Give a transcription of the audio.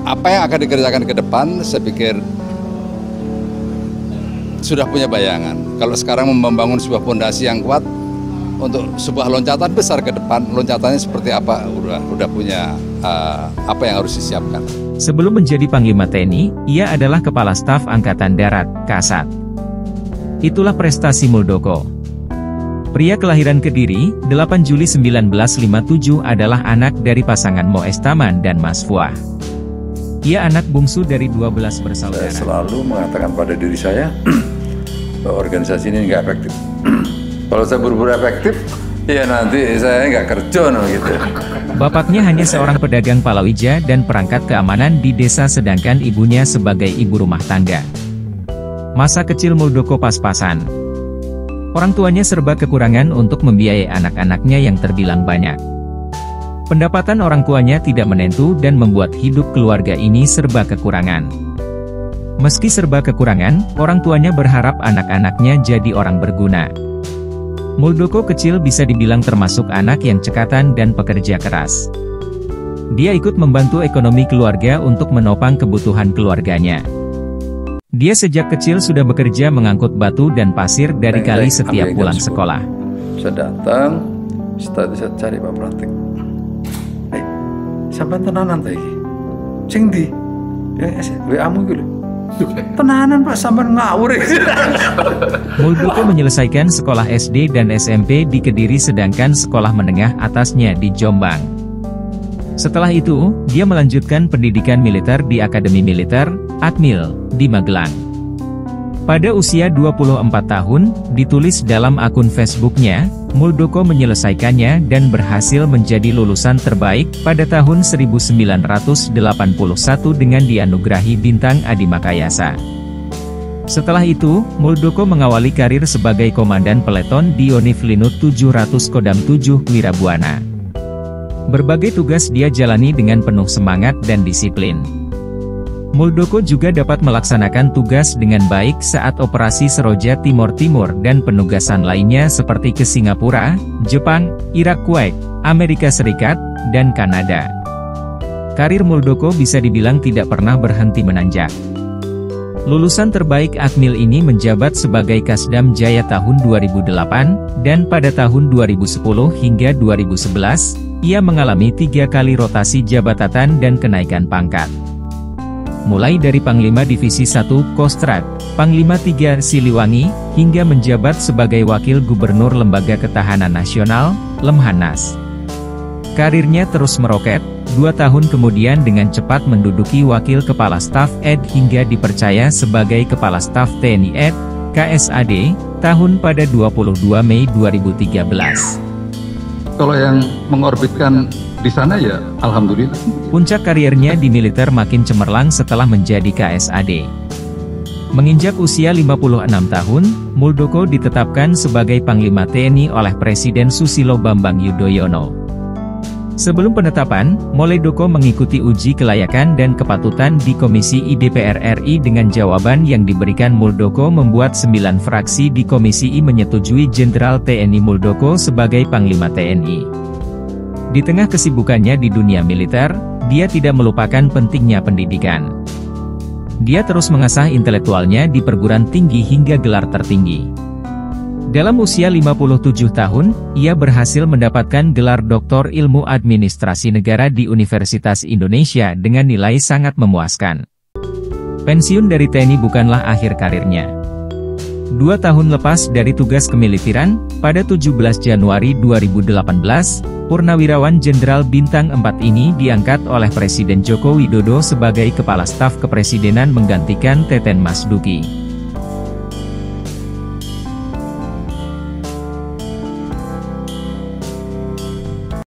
Apa yang akan dikerjakan ke depan, saya pikir sudah punya bayangan. Kalau sekarang membangun sebuah fondasi yang kuat untuk sebuah loncatan besar ke depan, loncatannya seperti apa, udah punya apa yang harus disiapkan. Sebelum menjadi Panglima TNI, ia adalah Kepala Staf Angkatan Darat, Kasat. Itulah prestasi Muldoko. Pria kelahiran Kediri, 8 Juli 1957 adalah anak dari pasangan Mo Estaman dan Mas Fuah. Ia anak bungsu dari 12 bersaudara. Saya selalu mengatakan pada diri saya, bahwa organisasi ini nggak efektif. Kalau saya buru-buru efektif, ya nanti saya nggak kerja gitu. Bapaknya hanya seorang pedagang palawija dan perangkat keamanan di desa, sedangkan ibunya sebagai ibu rumah tangga. Masa kecil Muldoko pas-pasan. Orang tuanya serba kekurangan untuk membiayai anak-anaknya yang terbilang banyak. Pendapatan orang tuanya tidak menentu dan membuat hidup keluarga ini serba kekurangan. Meski serba kekurangan, orang tuanya berharap anak-anaknya jadi orang berguna. Muldoko kecil bisa dibilang termasuk anak yang cekatan dan pekerja keras. Dia ikut membantu ekonomi keluarga untuk menopang kebutuhan keluarganya. Dia sejak kecil sudah bekerja mengangkut batu dan pasir dari kali setiap pulang sekolah. Saya datang, setelah itu saya cari Pak Pratik. Sampai tenanan tadi, sing di, WA-mu gitu. Tenanan Pak, sampai ngawur. Muldoko menyelesaikan sekolah SD dan SMP di Kediri, sedangkan sekolah menengah atasnya di Jombang. Setelah itu, dia melanjutkan pendidikan militer di Akademi Militer, Akmil, di Magelang. Pada usia 24 tahun, ditulis dalam akun Facebooknya, Muldoko menyelesaikannya dan berhasil menjadi lulusan terbaik pada tahun 1981 dengan dianugerahi Bintang Adimakayasa. Setelah itu, Muldoko mengawali karir sebagai komandan peleton di Yonif Linut 700 Kodam 7 Wirabuana. Berbagai tugas dia jalani dengan penuh semangat dan disiplin. Muldoko juga dapat melaksanakan tugas dengan baik saat Operasi Seroja Timur dan penugasan lainnya seperti ke Singapura, Jepang, Irak, Kuwait, Amerika Serikat, dan Kanada. Karir Muldoko bisa dibilang tidak pernah berhenti menanjak. Lulusan terbaik Akmil ini menjabat sebagai Kasdam Jaya tahun 2008, dan pada tahun 2010 hingga 2011, ia mengalami 3 kali rotasi jabatan dan kenaikan pangkat. Mulai dari Panglima Divisi 1 Kostrad, Panglima 3 Siliwangi, hingga menjabat sebagai Wakil Gubernur Lembaga Ketahanan Nasional, Lemhanas. Karirnya terus meroket, 2 tahun kemudian dengan cepat menduduki Wakil Kepala Staf ED hingga dipercaya sebagai Kepala Staf TNI ED, KSAD, tahun pada 22 Mei 2013. Kalau yang mengorbitkan di sana ya alhamdulillah. Puncak karirnya di militer makin cemerlang setelah menjadi KSAD. Menginjak usia 56 tahun, Muldoko ditetapkan sebagai Panglima TNI oleh Presiden Susilo Bambang Yudhoyono. Sebelum penetapan, Muldoko mengikuti uji kelayakan dan kepatutan di Komisi I DPR RI dengan jawaban yang diberikan Muldoko membuat 9 fraksi di Komisi I menyetujui Jenderal TNI Muldoko sebagai Panglima TNI. Di tengah kesibukannya di dunia militer, dia tidak melupakan pentingnya pendidikan. Dia terus mengasah intelektualnya di perguruan tinggi hingga gelar tertinggi. Dalam usia 57 tahun, ia berhasil mendapatkan gelar Doktor Ilmu Administrasi Negara di Universitas Indonesia dengan nilai sangat memuaskan. Pensiun dari TNI bukanlah akhir karirnya. 2 tahun lepas dari tugas kemiliteran, pada 17 Januari 2018, Purnawirawan Jenderal Bintang 4 ini diangkat oleh Presiden Joko Widodo sebagai Kepala Staf Kepresidenan menggantikan Teten Mas Duki.